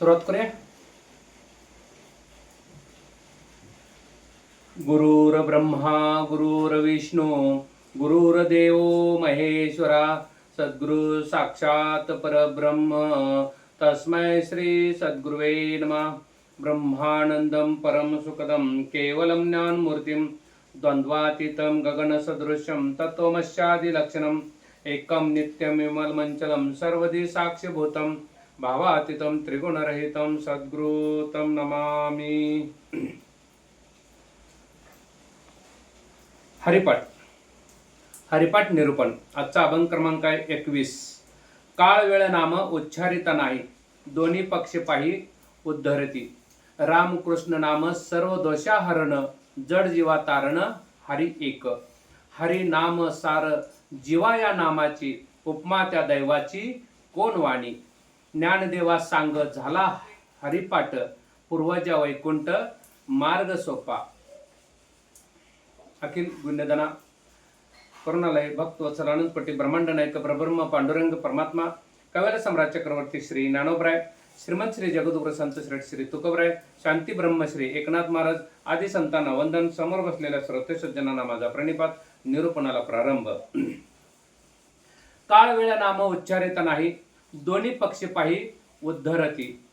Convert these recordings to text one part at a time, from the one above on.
सुरुवात करूया. गुरुर्ब्रह्मा गुरुर्विष्णू गुरुर्देव महेश्वरा सद्गुरु साक्षात परब्रह्म तस्मै श्री सद्गुरुवे नमः. ब्रह्मानंदं परम सुखदं केवलं ज्ञानमूर्तिं द्वंद्वातीतं गगनसदृशं तत्त्वमस्यादिलक्षणम् एकं नित्यं विमलमञ्चलं सर्वधी साक्षीभूतं भावातीतं त्रिगुणरहितं सद्गुरुतं नमामि. हरिपाठ निरूपण. आजचा अभंग क्रमांक आहे 21. काळ वेळ नाम उच्चारिता नाही, दोन्ही पक्ष पाही उद्धरती. रामकृष्ण नाम सर्व दोषा हरण, जड जीवा तारण हरी एक. हरी नाम सार जीवा या नामाची, उपमा त्या दैवाची कोण वाणी. ज्ञानदेवा सांग झाला हरिपाठ, पूर्वजा वैकुंठ मार्ग सोपा. अखिल गुण्यदना करुणालय भक्त वत्सल अनंतपट्टी ब्रह्मांड नायक परब्रह्म पांडुरंग परमात्मा कव्याला सम्राट चक्रवर्ती श्री ज्ञानोबराय, श्रीमंत श्री जगदुग्र संत श्रेष्ठ श्री तुकोबराय, शांती ब्रह्म श्री एकनाथ महाराज आदी संतांना वंदन. समोर बसलेल्या श्रोते सज्जनांना माझा प्रणिपात. निरूपणाला प्रारंभ. काळ वेळ नाम उच्चारिता नाही, दोन्ही पक्ष पाही उद्धरती.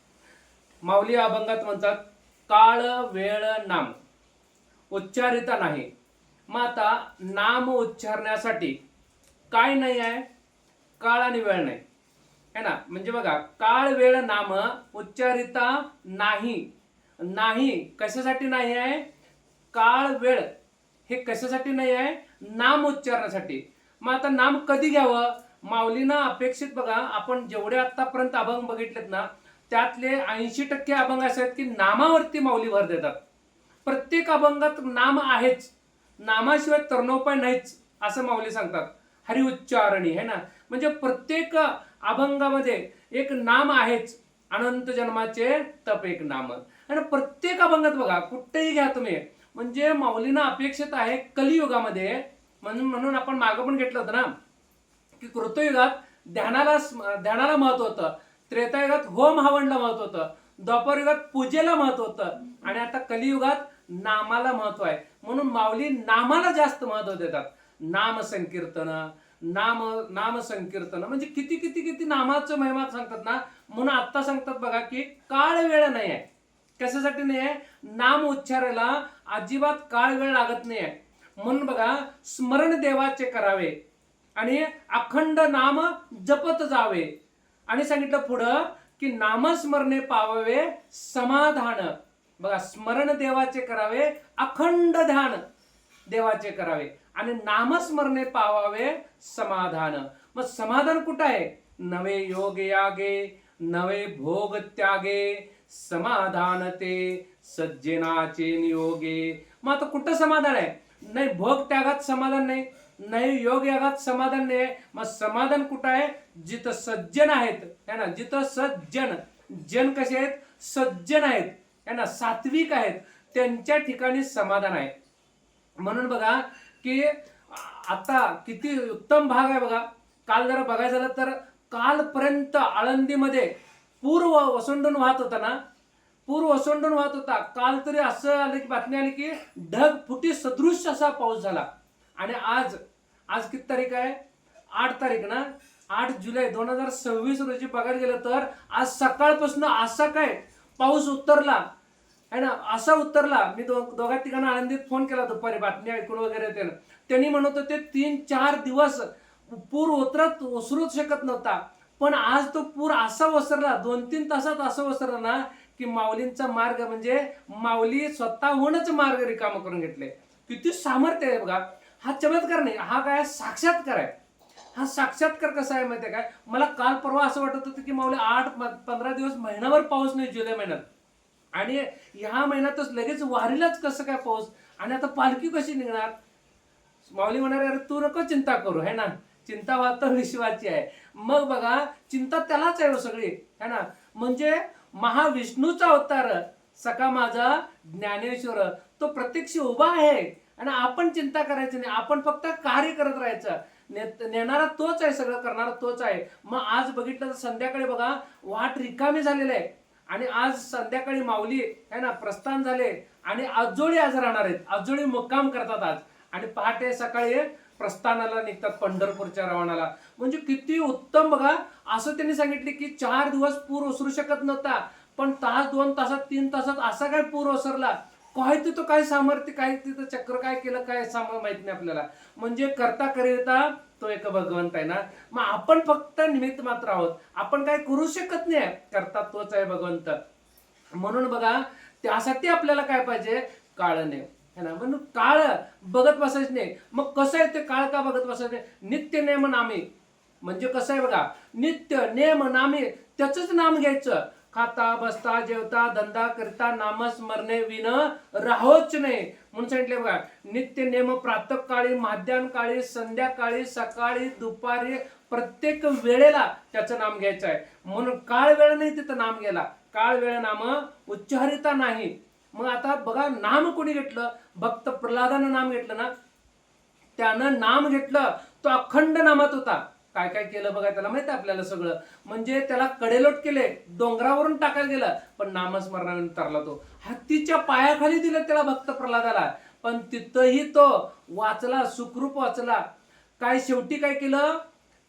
माऊली अभंगात म्हणतात काळ वेळ नाम उच्चारिता नाही. मग आता नाम उच्चारण्यासाठी काय नाही आहे? काळ आणि वेळ नाही है ना. म्हणजे बघा, काळ वेळ नाम उच्चारिता नाही. नाही कशासाठी नाही आहे? काळ वेळ हे कशासाठी नाही आहे? नाम उच्चारण्यासाठी. मग आता नाम कधी घ्यावं? माऊलीनं अपेक्षित बघा, आपण जेवढे आतापर्यंत अभंग बघितलेत ना, त्यातले 80% अभंग असे आहेत की नामावरती माऊली भर देतात. प्रत्येक अभंगात नाम आहेच, नामाशिवाय तरणोपाय नाहीच असं माऊली सांगतात. हरि उच्चारणी है ना. म्हणजे प्रत्येक अभंगामध्ये एक नाम आहेच. अनंत जन्माचे तप एक नाम. आणि प्रत्येक अभंगात बघा, कुठेही घ्या तुम्ही, म्हणजे माऊलींना अपेक्षित आहे कलियुगामध्ये. म्हणून आपण मागं पण घेतलं होतं ना की कृतयुगात ध्यानाला महत्व होतं, त्रेतायुगात होम हवनला महत्व होतं, द्वापरयुगात पूजेला महत्व होतं, आणि आता कलियुगात नामाला महत्व आहे. म्हणून माऊली नामाला जास्त महत्व देतात. नाम संकीर्तन, नाम संकीर्तन म्हणजे किती किती किती नामाचं महिमा सांगतात ना. म्हणून आता सांगतात बघा की काळ वेळ नाही आहे. कशासाठी नाही आहे? नाम उच्चारायला अजिबात काळ वेळ लागत नाही आहे. म्हणून बघा, स्मरण देवाचे करावे आणि अखंड नाम जपत जावे. आणि सांगितलं पुढं की नामस्मरणे पावावे समाधान. बघा, स्मरण देवाचे करावे, अखंड ध्यान देवाचे करावे, आणि नामस्मरणे पावावे समाधान. मग समाधान कुठं आहे? नवे योग यागे, नवे भोग त्यागे, समाधान ते सज्जनाचे नियोगे. मग आता कुठं समाधान आहे? नाही भोग त्यागात समाधान नाही, नाही योग यागात समाधान नाही. मग समाधान कुठं आहे? जिथं सज्जन आहेत है ना, जिथं सज्जन, जन कसे आहेत? सज्जन आहेत है ना, सात्विक आहेत, त्यांच्या ठिकाणी समाधान आहे. म्हणून बघा की आता किती उत्तम भाग आहे बघा. काल जरा बघायचं झालं तर कालपर्यंत आळंदीमध्ये पूर ओसंडून वाहत होता ना, पूर ओसंडून वाहत होता. काल तरी असं आलं की बातमी आली की ढग फुटी सदृश असा पाऊस झाला. आणि आज किती तारीख आहे? 8 तारीख ना. 8 जुलै 2026 रोजी बघायला गेलं तर आज सकाळपासून असा काय पाऊस उतरला है ना, असा उतरला. मी दोघा तिघांना आनंदीत फोन केला दुपारी बातमी ऐकून वगैरे. त्यांनी म्हणत होते 3-4 दिवस पूर ओसरूच शकत नव्हता, पण आज तो पूर असा ओसरला, 2-3 तासात असा ओसरला ना की माऊलींचा मार्ग, म्हणजे माऊली स्वतःहूनच मार्ग रिकामा करून घेतले. किती सामर्थ्य आहे बघा. हा चमत्कार नाही, हा काय साक्षात्कार आहे. हा साक्षात्कार कसा आहे माहिती आहे काय? मला काल परवा असं वाटत होतं की माऊली 8-15 दिवस, महिनाभर पाऊस नाही जुलै महिन्यात, आणि ह्या महिन्यातच लगेच वारीलाच कसं काय पाऊस, आणि आता पालखी कशी निघणार? माऊली म्हणाले अरे तू नको चिंता करू है ना, चिंता वाहत विश्वाची आहे. मग बघा, चिंता त्यालाच आहे सगळी है ना. म्हणजे महाविष्णूचा अवतार सखा माझा ज्ञानेश्वर, तो प्रत्यक्ष उभा आहे, आणि आपण चिंता करायची नाही, आपण फक्त कार्य करत राहायचं. नेणारा तोच आहे, सगळं करणारा तोच आहे. मग आज बघितलं तर संध्याकाळी बघा वाट रिकामी झालेली आहे, आणि आज संध्याकाळी माऊली है ना प्रस्थान झाले आणि आजोळी आज राहणार आहेत, आजोळी मुक्काम करतात आज आणि पहाटे सकाळी प्रस्थानाला निघतात पंढरपूरच्या रवानाला. म्हणजे किती उत्तम बघा. असं त्यांनी सांगितले की 4 दिवस पूर ओसरू शकत नव्हता, पण तास 2 तासात 3 तासात असा काय पूर ओसरला. काय तिथं काय सामर्थ्य, काय तिथं चक्र काय केलं काय माहित नाही आपल्याला. म्हणजे करता करिता तो एक भगवंत आहे ना. मग आपण फक्त निमित्त मात्र आहोत, आपण काय करू शकत नाही, करता तोच आहे भगवंत. म्हणून बघा त्यासाठी आपल्याला काय पाहिजे, काळ नाही है ना. म्हणून काळ बघत बसायचं नाही. मग कसं आहे ते काळ का बघत बसायचं, नित्य नेम नामे. म्हणजे कसं आहे बघा, नित्य नेम नामे त्याच नाम घ्यायचं. खाता बसता जेवता धंदा करता नामस्मरणे विन राहोच नाही म्हणून सांगितले बघा. नित्य नेम प्रातः काळी, माध्यान काळी, संध्याकाळी, सकाळी, दुपारी, प्रत्येक वेळेला त्याचं नाम घ्यायचं आहे. म्हणून काळ वेळ नाही तिथं नाम घ्यायला. काळ वेळ नाम उच्चारिता नाही. मग आता बघा नाम कोणी घेतलं, भक्त प्रल्हादानं नाम घेतलं ना. त्यानं नाम घेतलं, तो अखंड नामात होता. काय काय केलं बघा, त्याला माहिती आहे आपल्याला सगळं. म्हणजे त्याला कडेलोट केले, डोंगरावरून टाकायला गेलं, पण नामस्मरणाने तरला तो. हत्तीच्या पायाखाली दिलं त्याला भक्त प्रल्हादाला, पण तिथंही तो वाचला, सुखरूप वाचला. काय शेवटी काय केलं,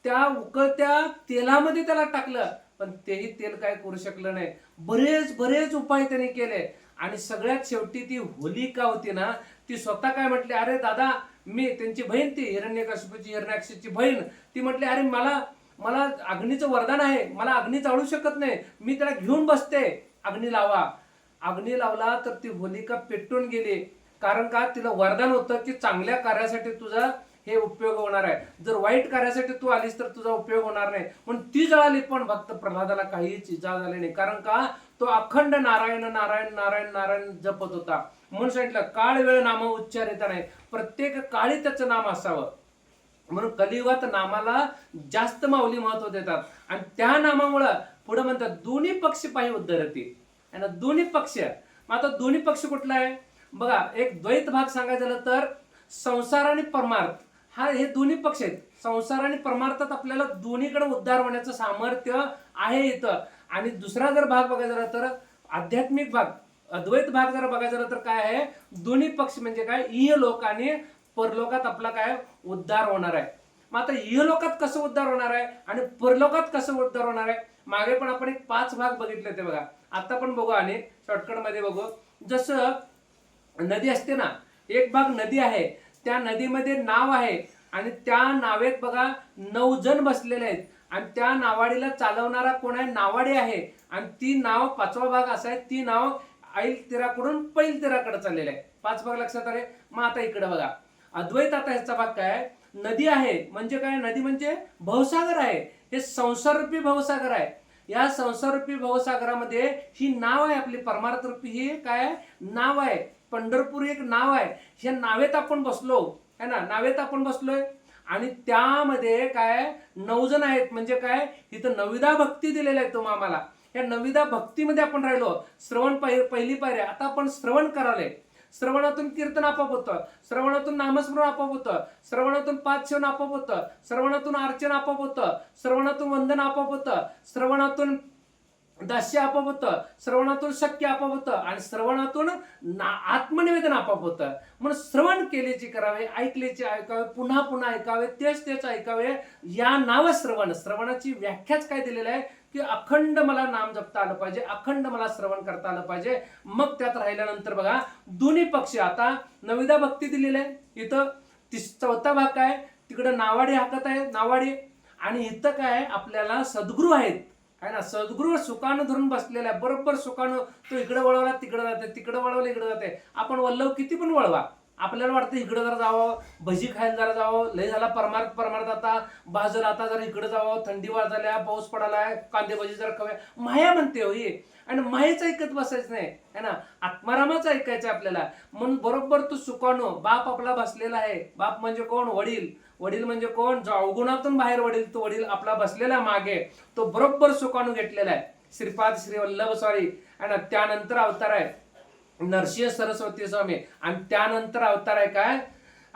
त्या उकळत्या तेलामध्ये त्याला टाकलं, पण तेही तेल काय करू शकलं नाही. बरेच बरेच उपाय त्याने केले. आणि सगळ्यात शेवटी ती होलिका होती ना, ती स्वतः काय म्हटली, अरे दादा मी, त्यांची बहीण ती हिरण्यकशिपूची, हिरण्याक्षची बहीण, ती म्हटली अरे मला अग्नीचं वरदान आहे, मला अग्नी जाळू शकत नाही, मी त्याला घेऊन बसते, अग्नी लावा. अग्नी लावला तर ती होलिका पेटून गेली. कारण का, तिला वरदान होतं की चांगल्या कार्यासाठी तुझा हे उपयोग होणार आहे, जर वाईट कार्यासाठी तू आलीस तर तुझा उपयोग होणार नाही. म्हणून ती जळाली, पण भक्त प्रल्हादाला काहीच इजा झाली नाही. कारण का, तो अखंड नारायण नारायण नारायण नारायण जपत होता. म्हणून सांगितलं काळ वेळ नाम उच्चारिता नाही, प्रत्येक काळी त्याचं नाम असावं. म्हणून कलियुगात नामाला जास्त माऊली महत्व देतात. आणि त्या नामामुळं पुढे म्हणतात दोन्ही पक्ष पायी उद्धरती. दोन्ही पक्ष. मग आता दोन्ही पक्ष कुठला आहे बघा. एक द्वैत भाग सांगायचं झालं तर संसार आणि परमार्थ, हा हे दोन्ही पक्ष आहेत. संसार आणि परमार्थात आपल्याला दोन्हीकडे उद्धार होण्याचं सामर्थ्य आहे इथं. आणि दुसरा जर भाग बघायचा झाला तर आध्यात्मिक भाग, अद्वैत भाग जर बघायचा झाला तर काय आहे, दोन्ही पक्ष म्हणजे काय, इहलोक आणि परलोकात आपला काय उद्धार होणार आहे. मग आता इहलोकात कसं उद्धार होणार आहे आणि परलोकात कसं उद्धार होणार आहे. मागे पण आपण एक 5 भाग बघितले ते बघा. आता पण बघू आणि शॉर्टकट मध्ये बघू. जसं नदी असते ना, एक भाग नदी आहे, त्या नदीमध्ये नाव आहे आणि त्या नावेत बघा 9 जण बसलेले आहेत आणि त्या नावाडीला चालवणारा कोण आहे, नावाडी आहे. आणि ती नाव 5वा भाग असा आहे, ती नाव ऐल तीराकडून पैल तीराकडे चाललेलं आहे. 5 भाग लक्षात आले. मग आता इकडे बघा अद्वैत. आता ह्याचा भाग काय, नदी आहे म्हणजे काय, नदी म्हणजे भवसागर आहे. हे संसाररूपी भवसागर आहे. या संसाररूपी भवसागरामध्ये ही नाव आहे आपली परमार्थ रूपी, ही काय नाव आहे, पंढरपूर एक नाव आहे. ह्या नावेत आपण बसलो है ना, नावेत आपण बसलोय. आणि त्यामध्ये काय 9 जण आहेत. म्हणजे काय, इथं नविदा भक्ती दिलेल्या आहेत तुम्हाला आम्हाला. या नविदा भक्तीमध्ये आपण राहिलो. श्रवण पहिली पायरी. आता आपण श्रवण करायला, श्रवणातून कीर्तन आपोआप होतं, श्रवणातून नामस्मरण आपोआप होतं, श्रवणातून पादसेवन आपोआप होतं, श्रवणातून अर्चन आपोआप होतं, श्रवणातून वंदन आपोआप होतं, श्रवणातून दास्य आपोआप होतं, श्रवणातून शक्य आपोआप होतं आणि श्रवणातून आत्मनिवेदन आपोआप होतं. म्हणून श्रवण केलेचे करावे, ऐकलेचे ऐकावे, पुन्हा पुन्हा ऐकावे, तेच ऐकावे. या नाव श्रवण. श्रवणाची व्याख्याच काय दिलेलं आहे की अखंड मला नाम जपता आलं पाहिजे, अखंड मला श्रवण करता आलं पाहिजे. मग त्यात राहिल्यानंतर बघा दोन्ही पक्ष. आता नविदा भक्ती दिलेली आहे, इथं 4था भाग काय, तिकडं नावाडी हाकत आहे, नावाडी. आणि इथं काय आपल्याला सद्गुरू आहेत आहे ना, सद्गुरू सुखानं धरून बसलेला आहे. बरोबर सुखानं तो इकडे वळवला तिकडे जाते, तिकडे वळवला इकडे जाते. आपण वल्लव किती पण वळवा, आपल्याला वाटतं इकडे जरा जावं, भजी खायला जरा जावं, लय झाला परमार्थ आता भाजला, आता जरा इकडे जावं, थंडी वाजायला, पाऊस पडालाय, कांदे भजी जरा खावे, माया म्हणते हो ही. आणि मायेच ऐकत बसायचं नाही है ना, आत्मारामाच ऐकायचं आपल्याला. म्हणून बरोबर तू सुखानो, बाप आपला बसलेला आहे. बाप म्हणजे कोण, वडील. वडील म्हणजे कोण, जो अवगुणातून बाहेर वडील, तो वडील आपला बसलेला मागे, तो बरोबर सुखानो घेतलेला आहे. श्रीपाद श्री वल्लभ स्वामी. आणि त्यानंतर अवतार आहे नरसिंह सरस्वती स्वामी. आणि त्यानंतर अवतार आहे काय,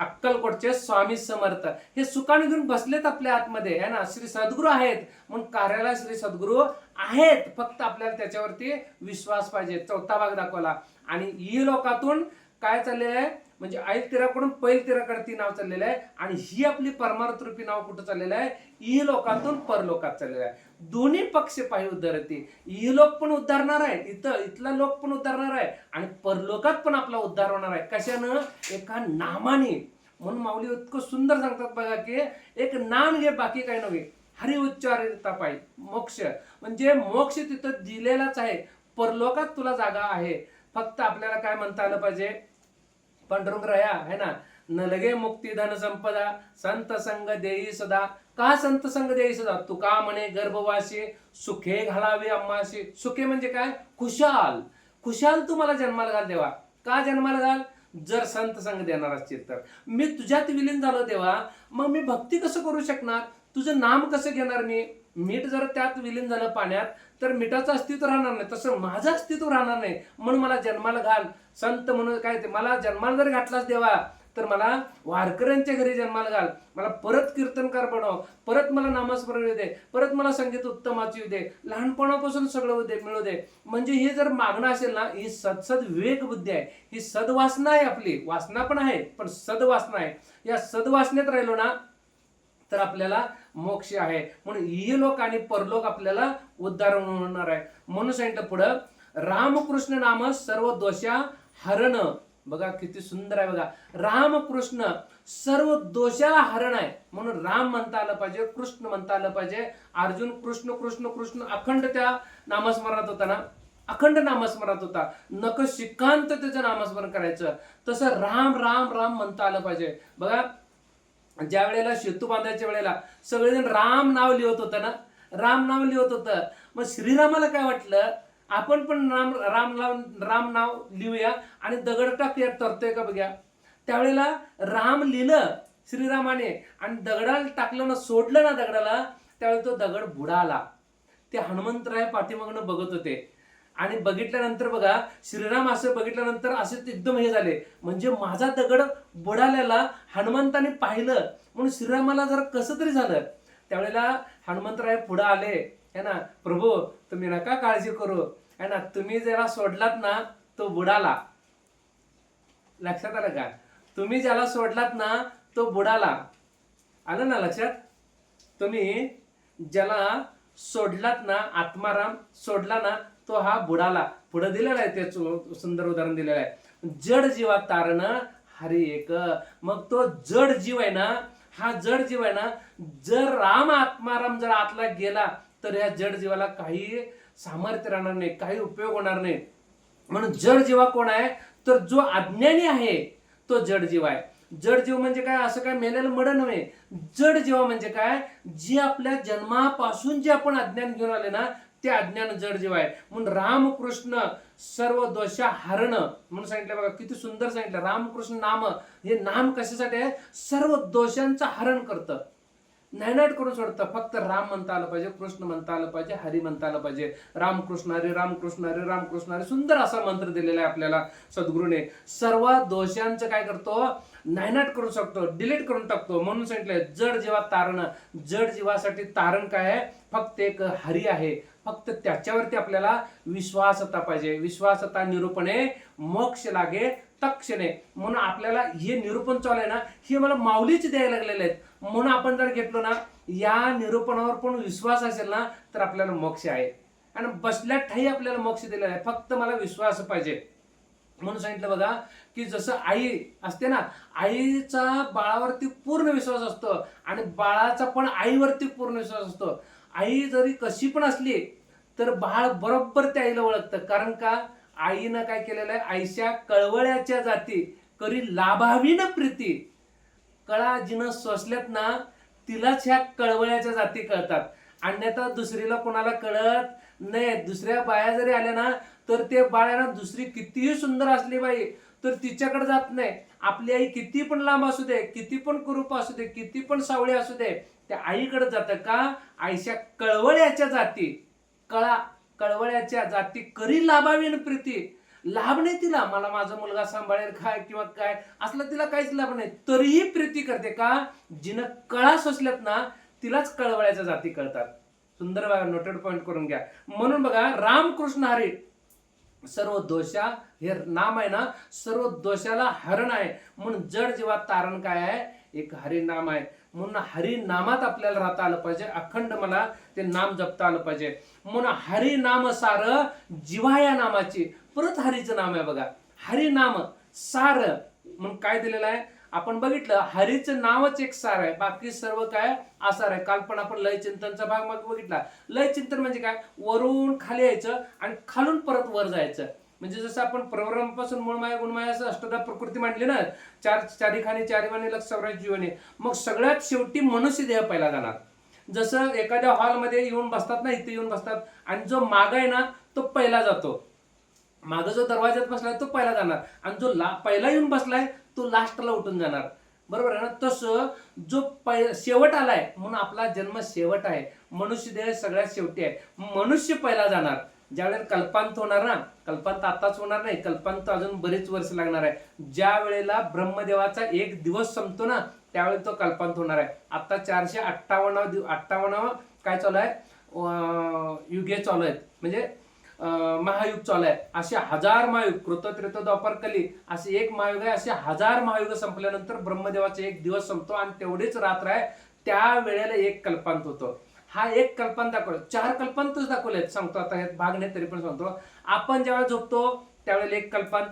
अक्कलकोटचे स्वामी समर्थ हे सुखाने घेऊन बसलेत आपल्या आतमध्ये आहे ना. श्री सद्गुरू आहेत म्हणून कार्याला श्री सद्गुरू आहेत, फक्त आपल्याला त्याच्यावरती विश्वास पाहिजे. चौथा भाग दाखवला. आणि ही लोकातून काय चाललेलं आहे म्हणजे ऐल तिराकडून पैल तिराकडे ती नाव चाललेलं आहे. आणि ही आपली परमार्थ रूपी नाव कुठं चाललेलं आहे, ई लोकातून परलोकात चाललेलं आहे. दोन्ही पक्ष पायी उद्धारते. ई लोक पण उद्धारणार आहे, इथला लोक पण उद्धारणार आहे आणि परलोकात पण आपला उद्धार होणार आहे. कशानं, एका नामाने. म्हणून माऊली इतकं सुंदर सांगतात बघा की एक नाम घे, बाकी काही नव्हे. हरी उच्चारिता पायी मोक्ष, म्हणजे मोक्ष तिथं दिलेलाच आहे. परलोकात तुला जागा आहे. फक्त आपल्याला काय म्हणता आलं पाहिजे, पांडुरंग रया है ना. न लगे मुक्ती धन संपदा, संत संग देई सदा. का संत संग देई सदा, तुका म्हणे गर्भवासी, सुखे घालावे आम्हाशी. सुखे म्हणजे काय, खुशाल. खुशाल तू मला जन्माला घाल देवा. का जन्माला घाल, जर संत संग देणार असतील तर. मी तुझ्यात विलीन झालो देवा, मग मी भक्ती कसं करू शकणार, तुझं नाम कसं घेणार मी. मीठ जर त्यात विलीन झालं पाण्यात तर मिठाचं अस्तित्व राहणार नाही, तसं माझं अस्तित्व राहणार नाही. म्हणून मला जन्माला घाल. संत म्हणून काय ते, मला जन्माला जर घातलाच देवा तर मला वारकऱ्यांच्या घरी जन्माला घाल. मला परत कीर्तनकार बनव, परत मला नामस्मरण येऊ दे, परत मला संगीत उत्तमाची येऊ दे, लहानपणापासून सगळं मिळू दे. म्हणजे हे जर मागणं असेल ना, ही सद विवेक बुद्धी आहे, ही सदवासना आहे. आपली वासना पण आहे पण सदवासना आहे. या सदवासनेत राहिलो ना तर आपल्याला मोक्ष आहे. म्हणून ही लोक आणि परलोक आपल्याला उद्धार होणार आहे. म्हणून सांगितलं पुढं, रामकृष्ण नाम सर्व दोषा हरण. बघा किती सुंदर आहे बघा. रामकृष्ण सर्व दोषाला हरण आहे. म्हणून राम म्हणता आलं पाहिजे, कृष्ण म्हणता आलं पाहिजे. अर्जुन कृष्ण कृष्ण कृष्ण अखंड त्या नामस्मरणात होता ना, अखंड नामस्मरणात होता. नक शिकांत त्याचं नामस्मरण करायचं. तसं राम राम राम म्हणता आलं पाहिजे. बघा ज्या वेळेला सेतू बांधायच्या वेळेला सगळेजण राम नाव लिहत होतं ना, राम नाव लिहत होतं. मग श्रीरामाला काय वाटलं, आपण पण राम नाव लिहूया आणि दगड टाकूया, तरतोय का बघ्या. त्यावेळेला राम लिहिलं श्रीरामाने आणि दगडाला टाकलं ना, सोडलं ना दगडाला, त्यावेळी तो दगड बुडाला. ते हनुमंतराय पाठीमागनं बघत होते आणि बघितल्यानंतर बघा श्रीराम असं बघितल्यानंतर असे एकदम हे झाले, म्हणजे माझा दगड बुडालेला हनुमंताने पाहिलं. म्हणून श्रीरामाला जरा कसं तरी झालं. त्यावेळेला हनुमंतराय पुढे आले है ना, प्रभू तुम्ही नका काळजी करू है ना, तुम्ही ज्याला सोडलात ना तो बुडाला. लक्षात आलं का, तुम्ही ज्याला सोडलात ना तो बुडाला. आलं ना लक्षात, तुम्ही ज्याला सोडलात ना, आत्माराम सोडला ना तो हा बुडाला. पुढे दिलेला आहे, ते सुंदर उदाहरण दिलेलं आहे. जड जीवा तारण हरी एक. मग तो जड जीव आहे ना, हा जड जीव आहे ना, जर राम आत्माराम जर आतला गेला तर या जड जीवाला काही सामर्थ्य राहणार नाही, काही उपयोग होणार नाही. म्हणून जड जीवा कोण आहे, तर जो अज्ञानी आहे तो जड जीव आहे. जड जीव म्हणजे काय, असं काय मेलेलं मड नव्हे. जड जीव म्हणजे काय, जे आपल्या जन्मापासून जे आपण अज्ञान घेऊन आले ना ते अज्ञान जड जीव आहे. म्हणून रामकृष्ण सर्व दोषा हरण म्हणून सांगितलं बघा, किती सुंदर सांगितलं. रामकृष्ण नाम, हे नाम कशासाठी आहे, सर्व दोषांचं हरण करतं, नायनाट करून सोडतं. फक्त राम म्हणता आलं पाहिजे, कृष्ण म्हणता आलं पाहिजे, हरी म्हणता आलं पाहिजे. रामकृष्ण हरी रामकृष्ण हरी रामकृष्ण हरी, सुंदर असा मंत्र दिलेला आहे आपल्याला सद्गुरूने. सर्व दोषांचं काय करतो, नायनाट करू शकतो, डिलीट करून टाकतो. म्हणून सांगितलंय जड जीवा तारण. जड जीवासाठी तारण काय आहे, फक्त एक हरी आहे. फक्त त्याच्यावरती आपल्याला विश्वासता पाहिजे. विश्वासता निरूपणे मोक्ष लागे तक्षणे. म्हणून आपल्याला हे निरूपण चालू आहे ना, हे मला माऊलीच द्यायला लागलेले आहेत. म्हणून आपण जर घेतलो ना, या निरूपणावर पण विश्वास असेल ना तर आपल्याला मोक्ष आहे. आणि बसल्या ठाई आपल्याला मोक्ष दिलेला आहे, फक्त मला विश्वास पाहिजे. म्हणून सांगितलं बघा की जसं आई असते ना, आईचा बाळावरती पूर्ण विश्वास असतो आणि बाळाचा पण आईवरती पूर्ण विश्वास असतो. आई जरी कशी पण असली तर बाळ बरोबर त्या आईला ओळखतं. कारण का, आईनं काय केलेलं आहे, आईच्या कळवळ्याच्या जाती करी लाभावी न प्रीती. कळा जिनं सोसल्यात ना तिलाच ह्या कळवळ्याच्या जाती कळतात, अन्यथा दुसरीला कोणाला कळत नाही. दुसऱ्या बाया जरी आल्या ना तर ते बाळाला दुसरी कितीही सुंदर असली बाई तर तिच्याकडे जात नाही. आपली आई किती पण लांब असू दे, किती पण कुरूप असू दे, किती पण सावळी असू दे, त्या आईकडे जातं. का, आईच्या कळवळ्याच्या जाती, कळवळ्याच्या जाती करी लाभावी न प्रीती. लाभ नाही तिला, मला माझा मुलगा सांभाळेल काय किंवा काय असलं तिला काहीच लाभ नाही, तरीही प्रीती करते. का? जिनं कळा सोसल्यात ना तिलाच कळवळ्याच्या जाती कळतात. सुंदर बघा, नोटेड पॉइंट करून घ्या. म्हणून बघा, रामकृष्ण हरी सर्व दोषा, हे नाम आहे ना सर्व दोषाला हरण आहे. म्हणून जड जीवात तारण काय आहे? एक हरी नाम आहे. म्हणून हरी नामात आपल्याला राहता आलं पाहिजे, अखंड मला ते नाम जपता आलं पाहिजे. म्हणून हरी नाम सार जीवा या नामाची, परत हरीचं नाम आहे बघा, हरी नाम सार. म्हणून काय दिलेलं आहे आपण बघितलं, हरीचं नावच एक सार आहे, बाकी सर्व काय आसार आहे. काल पण आपण लय चिंतनचा भाग मग बघितला. लय चिंतन म्हणजे काय? वरून खाली यायचं आणि खालून परत वर जायचं. म्हणजे जसं आपण प्रवरांपासून मूळमाया गुणमाया असं अष्टधा प्रकृती मांडली ना, चारी खाणी चारी वाणी लक्ष सवराज जीवने, मग सगळ्यात शेवटी मनुष्य देह पहिला जाणार. जसं एखाद्या हॉलमध्ये येऊन बसतात ना, इथे येऊन बसतात आणि जो माग आहे ना तो पहिला जातो, मागं जो दरवाज्यात बसलाय तो पहिला जाणार, आणि जो पहिला येऊन बसलाय तो लास्टला उठून जाणार. बरोबर आहे ना? तसं जो शेवट आलाय, म्हणून आपला जन्म शेवट आहे, मनुष्य देह सगळ्यात शेवटी आहे, मनुष्य पहिला जाणार. ज्यावेळेला कल्पांत होणार ना, कल्पांत आताच होणार नाही, कल्पांत अजून बरेच वर्ष लागणार आहे. ज्या वेळेला ब्रह्मदेवाचा एक दिवस संपतो ना त्यावेळेला तो कल्पांत होणार आहे. आता 458 काय चालू आहे? युगे चालू आहेत, म्हणजे महायुग चालू आहे. असे 1000 महायुग, कृत त्रेता द्वापर कली असे एक महायुग आहे. असे 1000 महायुग संपल्यानंतर ब्रह्मदेवाचा एक दिवस संपतो आणि तेवढीच रात्र आहे, त्या वेळेला एक कल्पांत होतो. हा एक कल्पांत दाखवलं, 4 कल्पांतच दाखवलेत, सांगतो आता, हे भाग नाही तरी पण सांगतो. आपण ज्यावेळेला झोपतो त्यावेळेला एक कल्पांत,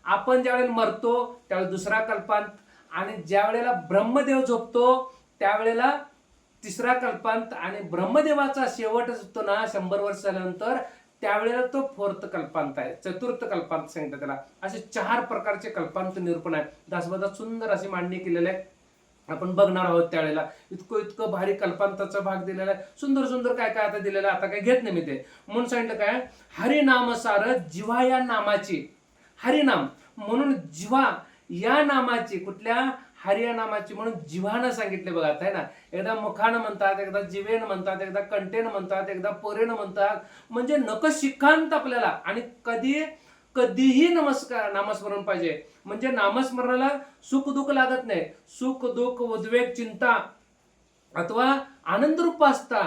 आपण ज्यावेळेला मरतो त्यावेळेला दुसरा कल्पांत, आणि ज्या वेळेला ब्रह्मदेव झोपतो त्यावेळेला तिसरा कल्पांत, आणि ब्रह्मदेवाचा शेवट असतो ना 100 वर्ष झाल्यानंतर त्यावेळेला तो 4th कल्पांत आहे, चतुर्थ कल्पांत सांगितलं त्याला. असे 4 प्रकारचे कल्पांत निरूपण आहे. दासबोधात सुंदर अशी मांडणी केलेली आहे, आपण बघणार आहोत. त्यावेळेला इतकं भारी कल्पांताचा भाग दिलेला आहे, सुंदर सुंदर काय काय आता दिलेलं आहे, आता काय घेत नाही मी ते. म्हणून सांगितलं काय? हरिनाम सार जिव्हा या नामाची, हरिनाम म्हणून जिव्हा या नामाची, कुठल्या? हरी या नामाची. म्हणून जिव्हानं सांगितले बघा, आहे ना, एकदा मुखानं म्हणतात, एकदा जिवेनं म्हणतात, एकदा कंठेनं म्हणतात, एकदा पोरेनं म्हणतात, म्हणजे नखशिखांत आपल्याला. आणि कधीही नामस्मरण पाहिजे, म्हणजे नामस्मरणाला सुख दुःख लागत नाही. सुख दुःख उद्वेग चिंता अथवा आनंद रूप असता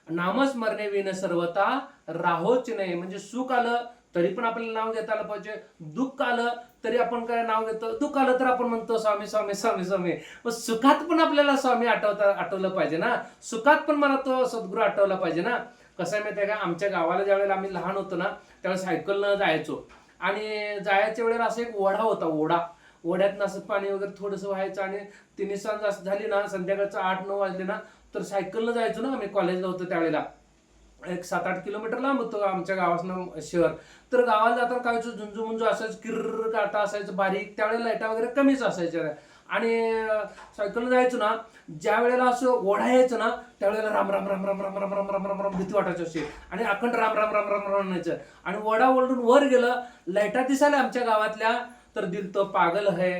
नामस्मरणे विन सर्वता राहोच नाही. म्हणजे सुख आलं तरी पण आपल्याला नाव घेता आलं पाहिजे, दुःख आलं तरी आपण काय नाव घेतो, दुःख आलं तर आपण म्हणतो स्वामी स्वामी स्वामी स्वामी. मग सुखात पण आपल्याला स्वामी आठवलं पाहिजे ना, सुखात पण मला तो सद्गुरू आठवला पाहिजे ना. कसं आहे माहिती आहे का? आमच्या गावाला ज्यावेळेला आम्ही लहान होतो ना त्यावेळेस सायकलनं जायचो, आणि जायच्या वेळेला असं एक ओढा होता, ओढ्यातनं असं पाणी वगैरे थोडंसं व्हायचं, आणि 3 सांज झाली ना, संध्याकाळचं 8-9 वाजले ना, तर सायकलनं जायचो ना. आम्ही कॉलेजला होतो त्यावेळेला, एक 7-8 किलोमीटर लांब होतो आमच्या गावातनं शहर. तर गावाला जाताना काय झुंजू मुंजू असायचं, किर्र काटा असायचं बारीक, त्यावेळेला लाईटा वगैरे कमीच असायच्या. आणि सायकलनं जायचो ना, ज्या वेळेला असं ओढा यायचं ना त्यावेळेला राम राम राम राम राम राम राम राम राम राम भीती वाटायची असे, आणि अखंड राम राम राम राम राम म्हणायचं. आणि ओढा ओढून वर गेलं, लाईटा दिसायला आमच्या गावातल्या, तर दिल तो पागल है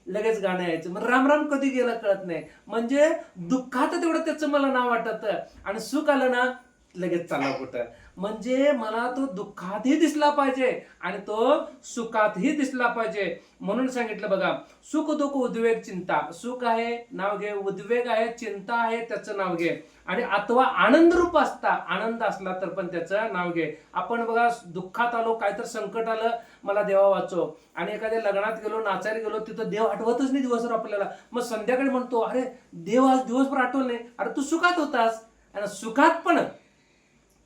लगेच गाणं यायचं. मग राम राम कधी गेलं कळत नाही. म्हणजे दुःखात तेवढं त्याचं मला नाव वाटत, आणि सुख आलं ना लगेच चालला कुठं. म्हणजे मला तो दुःखातही दिसला पाहिजे आणि तो सुखातही दिसला पाहिजे. म्हणून सांगितलं बघा, सुख दुःख उद्वेग चिंता. सुख आहे नाव घे, उद्वेग आहे चिंता आहे त्याचं नाव घे, आणि अथवा आनंद रूप असता, आनंद असला तर पण त्याचं नाव घे. आपण बघा दुःखात आलो, काहीतरी संकट आलं, मला देवा वाचव, आणि एखाद्या लग्नात गेलो, नाचायला गेलो, तिथं देव आठवतच नाही दिवसभर आपल्याला. मग संध्याकाळी म्हणतो, अरे देव आज दिवसभर आठवलं नाही. अरे तू सुखात होतास, आणि सुखात पण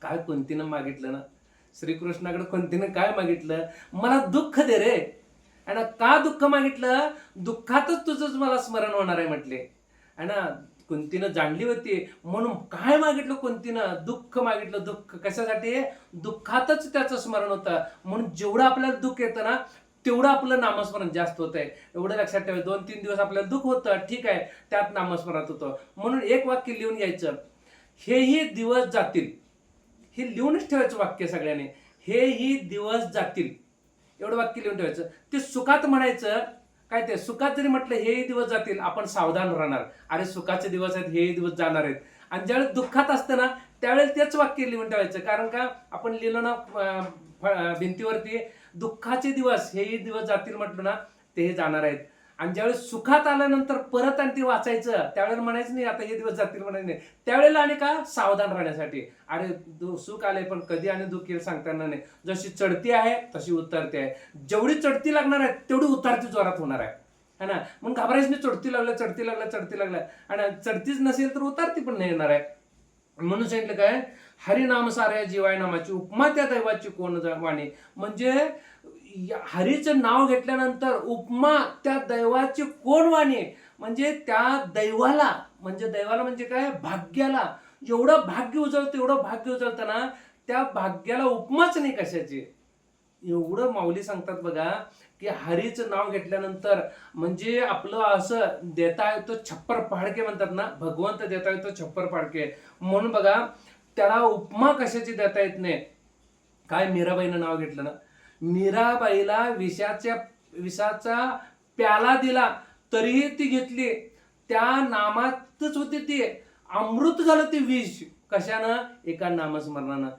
काय कुंतीनं मागितलं ना, श्रीकृष्णाकडे कुंतीनं काय मागितलं? मला दुःख दे रे. आणि का दुःख मागितलं? दुःखातच तुझंच मला स्मरण होणार आहे म्हटले. आहे ना, कुंतीनं जाणली होती म्हणून काय मागितलं कुंतीनं? दुःख मागितलं. दुःख कशासाठी? दुःखातच त्याचं स्मरण होतं. म्हणून जेवढं आपल्याला दुःख येतं ना तेवढं आपलं नामस्मरण जास्त होतंय. एवढं लक्षात ठेवा. 2-3 दिवस आपल्याला दुःख होतं, ठीक आहे, त्यात नामस्मरण होतं. म्हणून एक वाक्य लिहून घ्यायचं, हेही दिवस जातील. हे लिहूनच ठेवायचं वाक्य सगळ्यांनी, हेही दिवस जातील, एवढं वाक्य लिहून ठेवायचं. ते सुखात म्हणायचं काय? ते सुखात जरी म्हटलं हेही दिवस जातील, आपण सावधान राहणार, अरे सुखाचे दिवस आहेत, हेही दिवस जाणार आहेत. आणि ज्यावेळेस दुःखात असतं ना त्यावेळेस तेच वाक्य लिहून ठेवायचं. कारण का? आपण लिहिलं ना भिंतीवरती दुःखाचे दिवस हेही दिवस जातील म्हटलं ना, तेही जाणार आहेत. आणि ज्यावेळेस सुखात आल्यानंतर परत आणि ते वाचायचं, त्यावेळेला म्हणायचं नाही आता हे दिवस जातील म्हणायचं नाही. त्यावेळेला आणि का सावधान राहण्यासाठी, अरे सुख आले पण कधी आणि दुःख येईल सांगता येणार नाही. जशी चढती आहे तशी उतरती आहे. जेवढी चढती लागणार आहे तेवढी उतरती जोरात होणार आहे, है ना. मग घाबरायचं नाही, चढती लागलं चढती लागलं चढती लागलं, आणि चढतीच नसेल तर उतरती पण नाही येणार आहे. म्हणून सांगितलं काय, हरिनाम साऱ्या जीवाय नामाची उपमा त्या दैवाची कोण वाणी. म्हणजे हरीचं नाव घेतल्यानंतर उपमा त्या दैवाची कोण वाणी. म्हणजे त्या दैवाला, म्हणजे दैवाला म्हणजे काय, भाग्याला एवढं भाग्य उजळतं, एवढं भाग्य उजळतं ना, त्या भाग्याला उपमाच नाही कशाची. एवढं माऊली सांगतात बघा, की हरीचं नाव घेतल्यानंतर म्हणजे आपलं असं देता येतो छप्पर पाडके म्हणतात ना, भगवंत देता येतो छप्पर पाडके. म्हणून बघा त्याला उपमा कशाची देता येत नाही. काय मीराबाईनं नाव घेतलं ना, मीराबाईला विषाचा प्याला दिला तरीही ती घेतली. त्या नामातच होती ती, अमृत झालं ते विष. कशानं, एका नामस्मरणानं.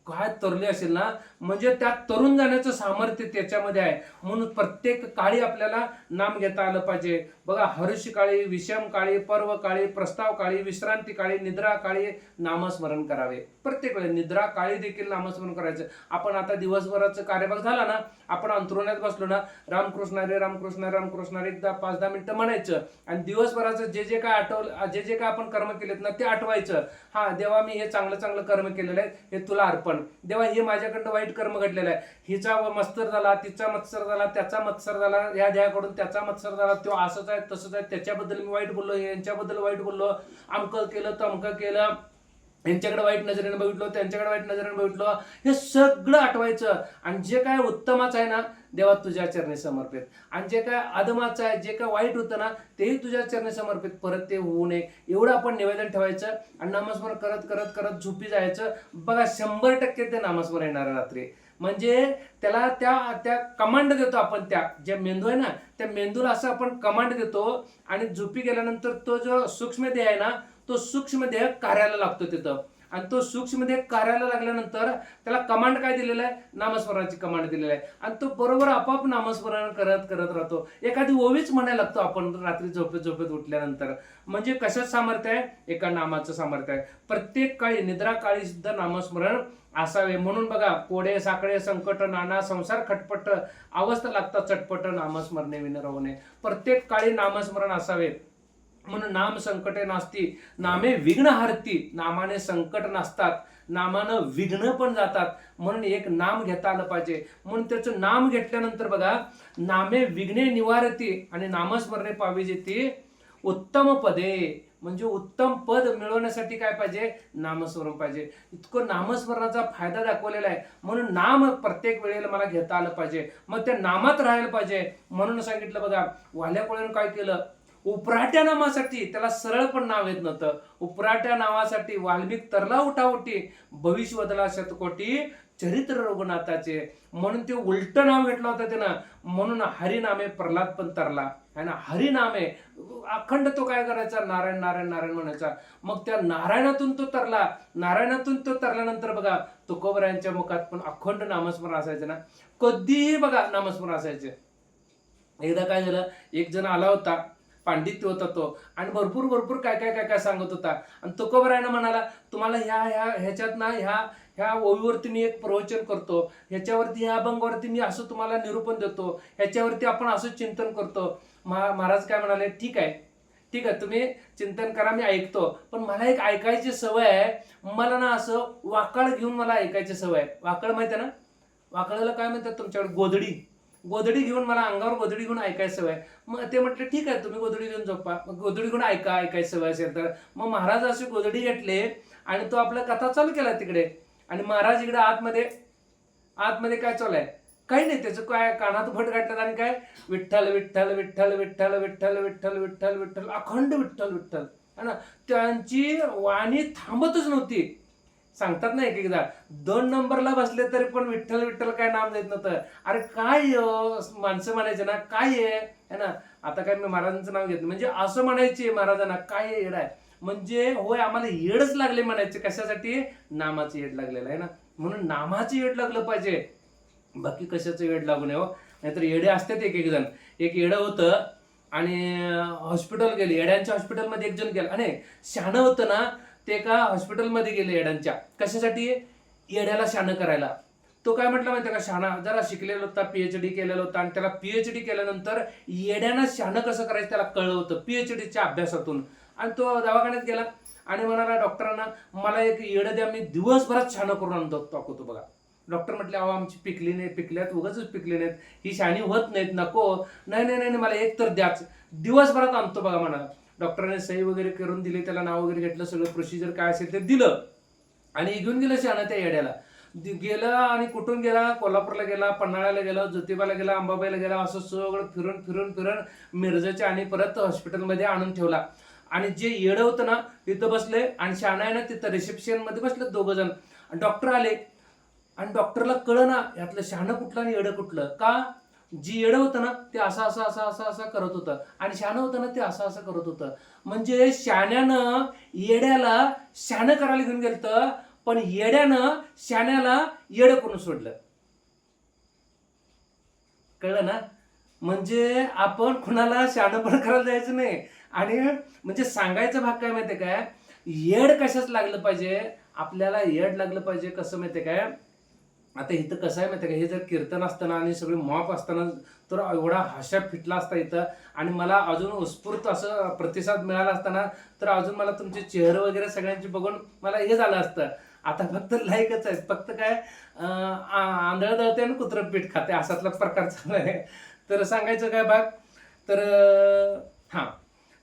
काय तरले असेल ना, म्हणजे त्या तरुण जाण्याचं सामर्थ्य त्याच्यामध्ये आहे. म्हणून प्रत्येक काळी आपल्याला नाम घेता आलं पाहिजे. बघा, हर्ष काळी, विषम काळी, पर्व काळी, प्रस्ताव काळी, विश्रांती काळी, निद्रा काळी नामस्मरण करावे. प्रत्येक वेळेस निद्रा काळी देखील नामस्मरण करायचं. आपण आता दिवसभराचं कार्यभाग झाला ना, आपण अंथरुणात बसलो ना, रामकृष्ण रे रामकृष्ण रामकृष्ण रे एकदा 5-10 मिनिटं म्हणायचं. आणि दिवसभराचं जे जे काय आठवलं, जे जे काय आपण कर्म केलेत ना ते आठवायचं. हा देवा, मी हे चांगलं चांगलं कर्म केलेलं आहे, हे तुला अर्पण. देवा, हे माझ्याकडनं वाईट कर्म घडलेलं आहे, हिचा मत्सर झाला, तिचा मत्सर झाला, त्याचा मत्सर झाला, या देहाकडून त्याचा मत्सर झाला, तो असंच आहे तसंच आहे, त्याच्याबद्दल मी वाईट बोललो, यांच्याबद्दल वाईट बोललो, अमकं केलं तमकं केलं, यांच्याकडे वाईट नजरेने बघितलं, त्यांच्याकडे वाईट नजरेने बघितलं. हे सगळं आठवायचं. आणि जे काय उत्तमाचं आहे ना, देवा तुझ्या चरणी समर्पित. आणि जे काय अधमाचं आहे, जे काय वाईट होतं ना, तेही तुझ्या चरणी समर्पित, परत ते होऊ नये एवढं आपण निवेदन ठेवायचं. आणि नामस्मरण करत करत करत झोपी जायचं. बघा, 100% ते नामस्मरण येणार रात्री. म्हणजे त्याला त्या कमांड देतो आपण, त्या जे मेंदू आहे ना, त्या मेंदूला असं आपण कमांड देतो. आणि झोपी गेल्यानंतर तो जो सूक्ष्म देह आहे ना, तो सूक्ष्म देह कार्याला लागतो तिथं. आणि तो सूक्ष्म देह कार्याला लागल्यानंतर त्याला कमांड काय दिलेला आहे, नामस्मरणाची कमांड दिलेली आहे. आणि तो बरोबर आपोआप नामस्मरण करत करत राहतो. एखादी ओवीच म्हणायला लागतो आपण रात्री झोपेत झोपेत उठल्यानंतर. म्हणजे कशाच सामर्थ्य आहे, एका नामाचं सामर्थ्य आहे. प्रत्येक काळी, निद्रा काळी सुद्धा नामस्मरण असावे. म्हणून बघा, कोडे साकडे संकट नाना संसार खटपट, अवस्था लागतात चटपट, नामस्मरणे विन राहू नये. प्रत्येक काळी नामस्मरण असावे. म्हणून नाम संकटे नास्ती, नामे विघ्न हरती. नामाने संकट नसतात, नामानं विघ्न पण जातात. म्हणून एक नाम घेता आलं पाहिजे. म्हणून त्याचं नाम घेतल्यानंतर बघा, नामे विघ्ने निवारती आणि नामस्मरणे पाहिजे ती उत्तम पदे. म्हणजे उत्तम पद मिळवण्यासाठी काय पाहिजे, नामस्मरण पाहिजे. इतकं नामस्मरणाचा फायदा दाखवलेला आहे. म्हणून नाम प्रत्येक वेळेला मला घेता आलं पाहिजे. मग त्या नामात राहायला पाहिजे. म्हणून सांगितलं बघा, वाल्या कोळ्यानं काय केलं, उपराट्या नामासाठी, त्याला सरळ पण नाव येत नव्हतं, उपराट्या नावासाठी वाल्मिक तरला उठावटी, भविष्य बदला शतकोटी, चरित्र रघुनाथाचे. म्हणून ते उलट नाव घेतलं होतं त्यानं. म्हणून हरिनामे प्रल्हाद पण तरला है ना. हरिनामे अखंड तो काय करायचा, नारायण नारायण नारायण म्हणायचा. मग त्या नारायणातून तो तरला. नारायणातून तो तरल्यानंतर बघा, तुकोबरायांच्या मुखात पण अखंड नामस्मरण असायचं ना, कधीही बघा नामस्मरण असायचे. एकदा काय झालं, एक जण आला होता, पांडित्य होता तो, आणि भरपूर भरपूर काय काय काय काय सांगत होता. आणि तुकोबरायानं म्हणाला, तुम्हाला ह्याच्यात ना, ह्या ओवीवरती मी एक प्रवचन करतो, ह्याच्यावरती, ह्या अभंगावरती मी असं तुम्हाला निरूपण देतो, ह्याच्यावरती आपण असं चिंतन करतो. महाराज काय म्हणाले, ठीक आहे ठीक आहे, तुम्ही चिंतन करा, मी ऐकतो. पण मला एक ऐकायची सवय आहे. मला ना असं वाकळ घेऊन मला ऐकायची सवय आहे. वाकळ माहिती आहे ना, वाकळाला काय म्हणतात तुमच्याकडे, गोधडी. गोधडी घेऊन मला, अंगावर गोधडी घेऊन ऐकायची सवय. मग ते म्हटले, ठीक आहे, तुम्ही गोधडी घेऊन झोपा. मग गोधडी घेऊन ऐकायची सवय असेल तर. मग महाराज अशी गोधडी घेतले आणि तो आपला कथा चालू केला तिकडे. आणि महाराज इकडे आतमध्ये काय चालू आहे, काही नाही, त्याचं काय कानात भट घातल्यात आणि काय, विठ्ठल विठ्ठल विठ्ठल विठ्ठल विठ्ठल विठ्ठल विठ्ठल विठ्ठल, अखंड विठ्ठल विठ्ठल है ना. त्यांची वाणी थांबतच नव्हती. सांगतात ना, एक एकदा 2 नंबरला बसले तरी पण विठ्ठल विठ्ठल काय नाम देत नव्हतं. अरे काय माणसं म्हणायचे ना, काय आहे ना. आता काय मी महाराजांचं नाव घेतलं म्हणजे असं म्हणायचे महाराजांना, काय येड आहे. म्हणजे होय, आम्हाला येडच लागले म्हणायचे. कशासाठी, नामाचं येड लागलेलं आहे ना. म्हणून नामाचं येड लागलं पाहिजे. बाकी कशाचं येड लागू नये हो. नाहीतर येडे असतात एक एक जण. एक येडं होतं आणि हॉस्पिटल गेले, येड्यांच्या हॉस्पिटलमध्ये एक जण गेला. आणि शहाणं होतं ना, ते एका हॉस्पिटलमध्ये गेले येड्यांच्या. कशासाठी? येड्याला शहाणं करायला. तो काय म्हटलं माहिती का, शहाणा जरा शिकलेला होता, पीएचडी केलेला होता, आणि त्याला पीएचडी केल्यानंतर येड्यानं शहाणं कसं करायचं त्याला कळलं होतं पीएचडीच्या अभ्यासातून. आणि तो दवाखान्यात गेला आणि म्हणाला डॉक्टरांना, मला एक येडं द्या, मी दिवसभरात शहाणं करून आणतो दाखवतो बघा. डॉक्टर म्हटले, अहो आमची पिकली नाही, पिकल्यात उगाच पिकली नाहीत, ही शहाणी होत नाहीत, नको. नाही नाही नाही, मला एक तर द्याच, दिवसभरात आणतो बघा म्हणा. डॉक्टरांनी सही वगैरे करून दिली, त्याला नाव वगैरे घेतलं, सगळं प्रोसिजर काय असेल ते दिलं आणि घेऊन गेलं शहाणं त्या येड्याला. गेला आणि कुठून गेला, कोल्हापूरला गेला, पन्हाळ्याला गेला, ज्योतिबाला गेला, अंबाबाईला गेला, असं सगळं फिरून फिरून फिरून मिरजेच्या आणि परत हॉस्पिटलमध्ये आणून ठेवला. आणि जे येडं होतं ना तिथं बसले आणि शहाणा आहे ना तिथं रिसेप्शन मध्ये बसले दोघं जण. डॉक्टर आले आणि डॉक्टरला कळलं ना यातलं शहाणं कुठलं आणि येडं कुठलं. का? जी येडं होतं ना ते असं असं असं असं असं करत होतं आणि शहाणं होतं ना ते असं असं करत होतं. म्हणजे शहाण्यानं येड्याला शहाणं करायला घेऊन गेलं, पण येड्यानं शहाण्याला येडं करून सोडलं. कळलं ना? म्हणजे आपण कुणाला शहाणं पण करायला जायचं नाही. आणि म्हणजे सांगायचा भाग काय माहितीये काय, येड कशाच लागलं पाहिजे, आपल्याला येड लागलं पाहिजे कसं माहितीये काय. आता इथं कसं आहे माहिती का, हे जर कीर्तन असताना आणि सगळे मॉप असताना तर एवढा हाशा फिटला असता इथं, आणि मला अजून उत्स्फूर्त असं प्रतिसाद मिळाला असताना तर अजून मला तुमचे चेहरे वगैरे सगळ्यांचे बघून मला हे झालं असतं. आता फक्त लाईकच आहे, फक्त काय आंधळ दळते आणि कुत्रं पीठ खाते असातला प्रकार चालू आहे. तर सांगायचं काय भाग, तर हा,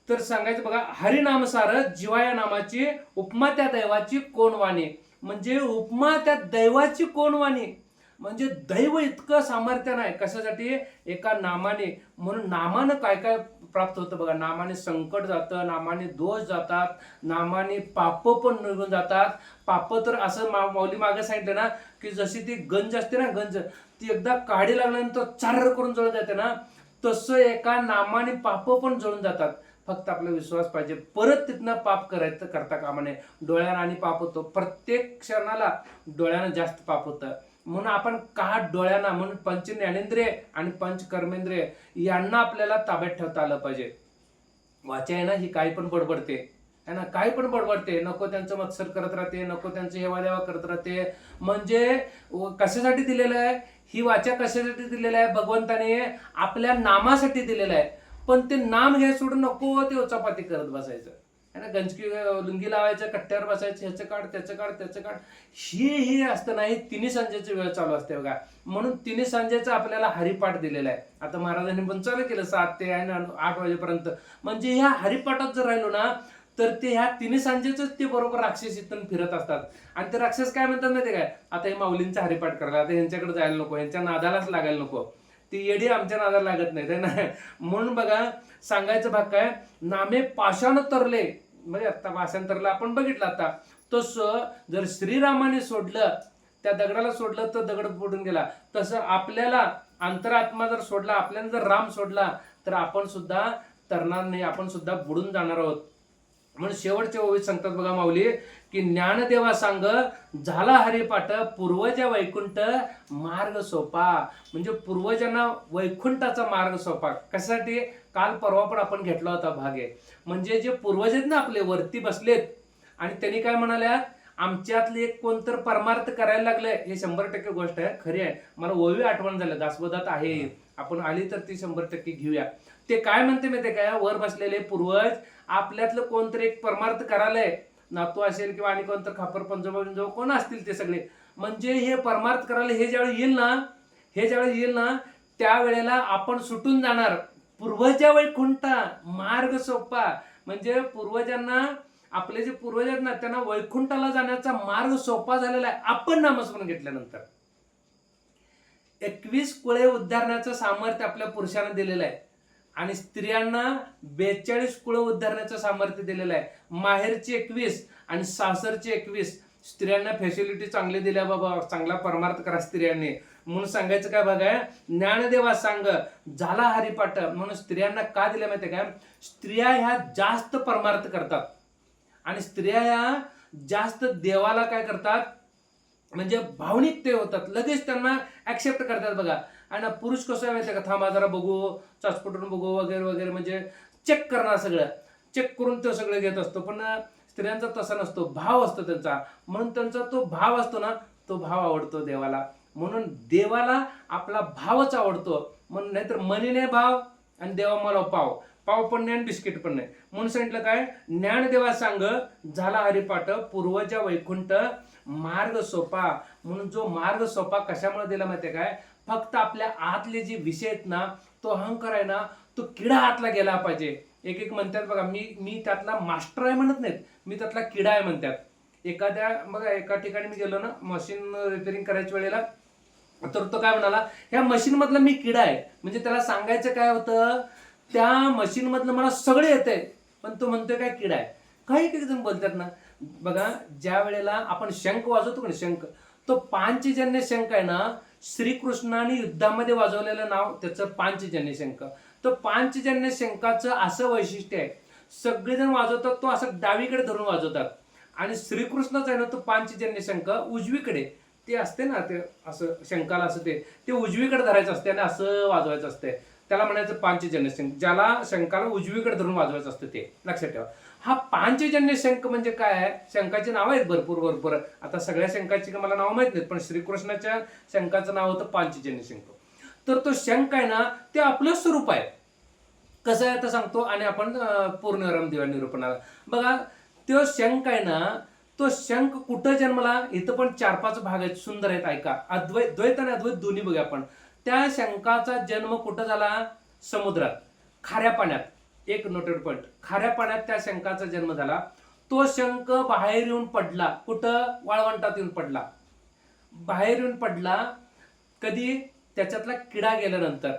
तर सांगायचं बघा, हरिनामसार जीवाया नामाची उपमा त्या दैवाची कोण वाणी. म्हणजे उपमा त्या दैवाची कोण वाणी, म्हणजे दैव इतकं सामर्थ्य नाही कशासाठी, एका नामाने. म्हणून नामानं काय काय प्राप्त होतं बघा. नामाने संकट जातं, नामाने दोष जातात, नामाने पाप पण निघून जातात. पाप तर असं माऊली मागे सांगितलं ना, की जशी ती गंज असते ना, गंज ती एकदा काढी लागल्यानंतर चार करून जळून जाते ना, तसं एका नामाने पाप पण जळून जातात. फक्त आपला विश्वास पाहिजे, परत तिथनं पाप करायचं करता कामा नये. डोळ्यानं आणि पाप होतो, प्रत्येक क्षणाला डोळ्यानं जास्त पाप होतं. म्हणून आपण का डोळ्यांना, म्हणून पंच ज्ञानेंद्रिय आणि पंच कर्मेंद्रिय यांना आपल्याला ताब्यात ठेवता आलं पाहिजे. वाचा आहे ना ही काही पण बडबडते है ना, काही पण बडबडते, नको त्यांचं मत्सर करत राहते, नको त्यांचं हेवा देवा करत राहते. म्हणजे कशासाठी दिलेलं आहे ही वाचा, कशासाठी दिलेलं आहे, भगवंताने आपल्या नामासाठी दिलेलं आहे. पण ते नाम घ्याय सोडून नको ते चपाती करत बसायचं है ना, गंजकी लुंगी लावायचं, कट्ट्यावर बसायचं, ह्याचं काढ त्याचं काढ त्याचं काढ, ही असतं नाही. तिन्ही संजेची वेळ चालू असते बघा. म्हणून तिन्ही संजेचा आपल्याला हरिपाठ दिलेला आहे. आता महाराजांनी पण चालू केलं 7 ते 8 वाजेपर्यंत. म्हणजे ह्या हरिपाठात जर राहिलो ना तर ते ह्या तिन्ही सांजेच ते बरोबर राक्षस इथून फिरत असतात. आणि ते राक्षस काय म्हणतात माहिती काय, आता हे माऊलींचा हरिपाठ करायला, आता ह्यांच्याकडे जायला नको, ह्यांच्या नादालाच लागायला नको, ती येडी आमच्या नादाला लागत नाही ना. म्हणून बघा सांगायचं भाग काय, नामे पाषाण तरले, म्हणजे आता भाषांतरला आपण बघितलं. आता तसं जर श्रीरामाने सोडलं, त्या दगडाला सोडलं तर दगड बुडून गेला, तसं आपल्याला अंतरात्मा जर सोडला, आपल्याला जर राम सोडला तर आपण सुद्धा तरणार नाही, आपण सुद्धा बुडून जाणार आहोत. म्हणून शेवटच्या ओळीत सांगतात बघा माऊली, की ज्ञानदेवा सांग झाला हरिपाठ, पूर्वजा वैकुंठ मार्ग सोपा. म्हणजे पूर्वजांना वैकुंठाचा मार्ग सोपा. कशासाठी? काल परवा पण आपण घेतला होता भाग आहे. म्हणजे जे पूर्वज आहेत ना आपले वरती बसलेत, आणि त्यांनी काय म्हणाल्या, आमच्यातले एक कोणतर परमार्थ करायला लागलंय. हे 100% गोष्ट आहे, खरी आहे. मला ओवी आठवण झालं, दासबोधात आहे, आपण आली तर ती 100% घेऊया. ते काय म्हणते माहिती काय, वर बसलेले पूर्वज आपल्यातलं कोणतरी एक परमार्थ करायलाय, नातू असेल किंवा आणि कोणतं खापर पंजोबा कोण असतील ते सगळे. म्हणजे हे परमार्थ करायला हे ज्यावेळी येईल ना त्यावेळेला आपण सुटून जाणार. पूर्वजा वैकुंठा मार्ग सोपा. म्हणजे पूर्वजांना, आपले जे पूर्वज आहेत ना त्यांना वैकुंठाला जाण्याचा मार्ग सोपा झालेला आहे आपण नामस्मरण घेतल्यानंतर. 21 कुळे उद्धारण्याचं सामर्थ्य आपल्या पुरुषांना दिलेलं आहे, आणि स्त्रियांना 42 कुळ उद्धारण्याचं सामर्थ्य दिलेलं आहे. माहेरचे 21 आणि सासरचे 21. स्त्रियांना फॅसिलिटी चांगली दिल्या बाबा, चांगला परमार्थ करा स्त्रियांनी. म्हणून सांगायचं काय बघा, ज्ञानदेवा सांग झाला हरिपाठ. म्हणून स्त्रियांना का दिल्या माहितीये काय, स्त्रिया ह्या जास्त परमार्थ करतात, आणि स्त्रिया ह्या जास्त देवाला काय करतात, म्हणजे भावनिक ते होतात, लगेच त्यांना ऍक्सेप्ट करतात बघा. आणि पुरुष कसं आहे माहिती का, थांबा जरा बघू, चाचपटून बघू वगैरे वगैरे, म्हणजे चेक करणार, सगळं चेक करून तो सगळं घेत असतो. पण स्त्रियांचा तसा नसतो, भाव असतो त्यांचा. म्हणून त्यांचा तो भाव असतो ना, तो भाव आवडतो देवाला. म्हणून देवाला आपला भावच आवडतो. म्हणून नाहीतर मनीने भाव आणि देवा मला पाव, पाव पण नाही आणि बिस्किट पण नाही. म्हणून सांगितलं काय, ज्ञानदेवा सांग झाला हरिपाठ, पूर्वजा वैकुंठ मार्ग सोपा. म्हणून जो मार्ग सोपा कशामुळे दिला माहितीये काय, फक्त आपल्या आतले जे विषय आहेत ना, तो अहंकार आहे ना, तो किडा आतला गेला पाहिजे. एक एक म्हणतात बघा, मी मी त्यातला मास्टर आहे म्हणत नाहीत, मी त्यातला किडा आहे म्हणतात. बघा एका ठिकाणी मी गेलो ना मशीन रिपेअरिंग करायच्या वेळेला, तर तो काय म्हणाला, ह्या मशीन मधला मी किडा आहे. म्हणजे त्याला सांगायचं काय होतं, त्या मशीन मधलं मला सगळं येतंय, पण तो म्हणतोय काय किडा आहे. काही काही जण बोलतात ना बघा, ज्या वेळेला आपण शंख वाजवतो ना, शंख, तो पांचजन्य शंख आहे ना, श्रीकृष्णाने युद्धामध्ये वाजवलेलं नाव त्याचं पांचजन्य शंख. तर पांचजन्य शंखाचं असं वैशिष्ट्य आहे, सगळेजण वाजवतात तो असं डावीकडे धरून वाजवतात. आणि श्रीकृष्णाचा आहे ना तो पांचजन्य शंख उजवीकडे ते असते ना, ते असं शंखाला असं ते उजवीकडे धरायचं असते आणि असं वाजवायचं असते. त्याला म्हणायचं पांचजन्य शंख, ज्याला शंखाला उजवीकडे धरून वाजवायचं असतं, ते लक्षात ठेवा. हा पांचजन्य शंख म्हणजे काय आहे, शंखाची नाव आहेत भरपूर भरपूर. आता सगळ्या शंखाची मला नाव माहित नाहीत, पण श्रीकृष्णाच्या शंखाचं नाव होतं पांचजन्य शंख. तर तो शंख आहे ना, ते आपलं स्वरूप आहे. कसं आहे आता सांगतो, आणि आपण पूर्णविराम देऊया निरूपणाला. बघा तो शंख आहे ना, तो शंख कुठं जन्मला, इथं पण 4-5 भाग आहेत, सुंदर आहेत, ऐका. द्वैत आणि अद्वैत दोन्ही बघा आपण. त्या शंखाचा जन्म कुठं झाला, समुद्रात, खाऱ्या पाण्यात. एक नोटेड पॉइंट, खाऱ्या पाण्यात त्या शंखाचा जन्म झाला. तो शंख बाहेर येऊन पडला, कुठं, वाळवंटात येऊन पडला. बाहेर येऊन पडला कधी, त्याच्यातला किडा गेल्यानंतर.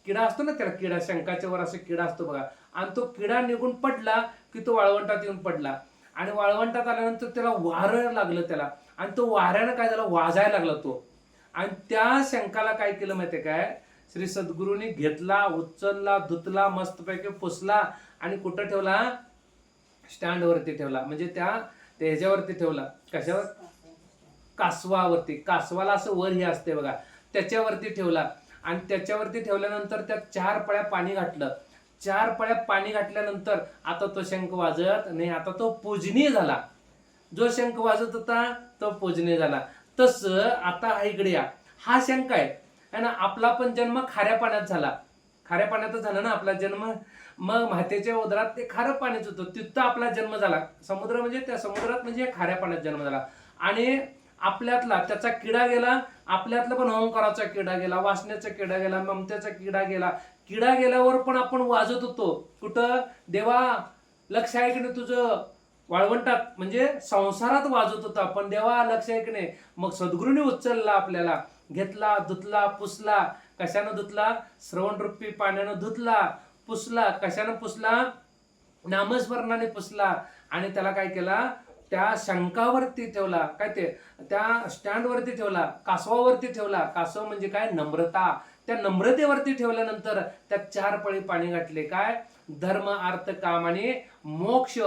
किडा असतो ना त्याला, किडा शंखाच्या वर असं किडा असतो बघा, आणि तो किडा निघून पडला की तो वाळवंटात येऊन पडला. आणि वाळवंटात आल्यानंतर त्याला वारं लागलं त्याला, आणि तो वाऱ्यानं काय झालं, वाजायला लागला तो. आणि त्या शंखाला काय केलं माहितीये काय, श्री सद्गुरूंनी घेतला, उचलला, धुतला, मस्तपैकी पुसला, आणि कुठं ठेवला, स्टँडवरती ठेवला. म्हणजे त्या ह्याच्यावरती ठेवला, कशावर, कासवावरती. कासवाला असं वर हे असते बघा, त्याच्यावरती ठेवला. आणि त्याच्यावरती ठेवल्यानंतर त्यात 4 पळ्या पाणी घातलं. 4 पळ्या पाणी घातल्यानंतर आता तो शंख वाजत नाही, आता तो पूजनीय झाला. जो शंख वाजत होता तो पूजनीय झाला. तसं आता हा इकडे या, हा शंख आहे ना, आपला पण जन्म खाऱ्या पाण्यात झाला. खाऱ्या पाण्यातच झाला ना आपला जन्म. मग मातेच्या उदरात ते खारं पाणीच होतं, तिथं आपला जन्म झाला. समुद्र म्हणजे त्या समुद्रात म्हणजे खाऱ्या पाण्यात जन्म झाला. आणि आपल्यातला त्याचा किडा गेला, आपल्यातला पण अहंकाराचा किडा गेला, वासनेचा किडा गेला, ममतेचा किडा गेला. किडा गेल्यावर पण आपण वाजत होतो, कुठं, देवा लक्ष आहे की नाही तुझं, वाळवंटात म्हणजे संसारात वाजत होतो आपण, देवा लक्ष आहे की नाही. मग सद्गुरूंनी उचलला, आपल्याला घेतला, धुतला, पुसला. कशानं धुतला, श्रवणरूपी पाण्यानं धुतला, पुसला. कशानं पुसला, नामस्मरणाने पुसला. आणि त्याला काय केला, त्या शंखावरती ठेवला, काय ते त्या स्टँडवरती ठेवला, कासवावरती ठेवला. कासव म्हणजे काय, नम्रता. त्या नम्रतेवरती ठेवल्यानंतर त्यात 4 पळी पाणी घातले. काय, धर्म अर्थ काम आणि मोक्ष.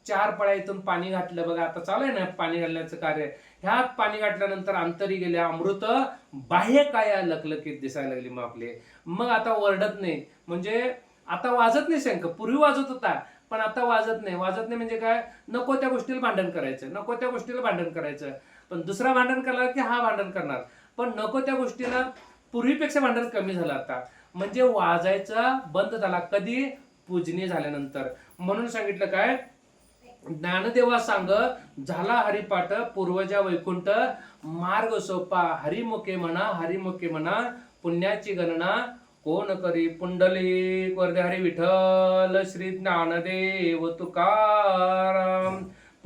4 पळ्या इथून पाणी घातलं बघा. आता चालू आहे ना पाणी घालण्याचं कार्य. ह्यात पाणी घातल्यानंतर अंतरी गेले अमृत, बाह्य काय लखलखीत दिसायला लागली. मग आपले, मग आता वरडत नाही, म्हणजे आता वाजत नाही शंख. पूर्वी वाजत होता, पण आता वाजत नाही. वाजत नाही म्हणजे काय, नको त्या गोष्टीला भांडण करायचं, नको त्या गोष्टीला भांडण करायचं. पण दुसरा भांडण करणार की हा भांडण करणार, पण नको त्या गोष्टीला पूर्वीपेक्षा भांडण कमी झालं आता. म्हणजे वाजायचा बंद झाला. कधी, पूजनीय झाल्यानंतर. म्हणून सांगितलं काय, ज्ञानदेवा सांग झाला हरिपाठ, पूर्वजा वैकुंठ मार्ग सोपा. हरिमुखे म्हणा, हरिमुखे म्हणा, पुण्याची गणना कोण करी. पुंडलिक वरदे हरी विठ्ठल, श्री ज्ञानदेव तुकाराम.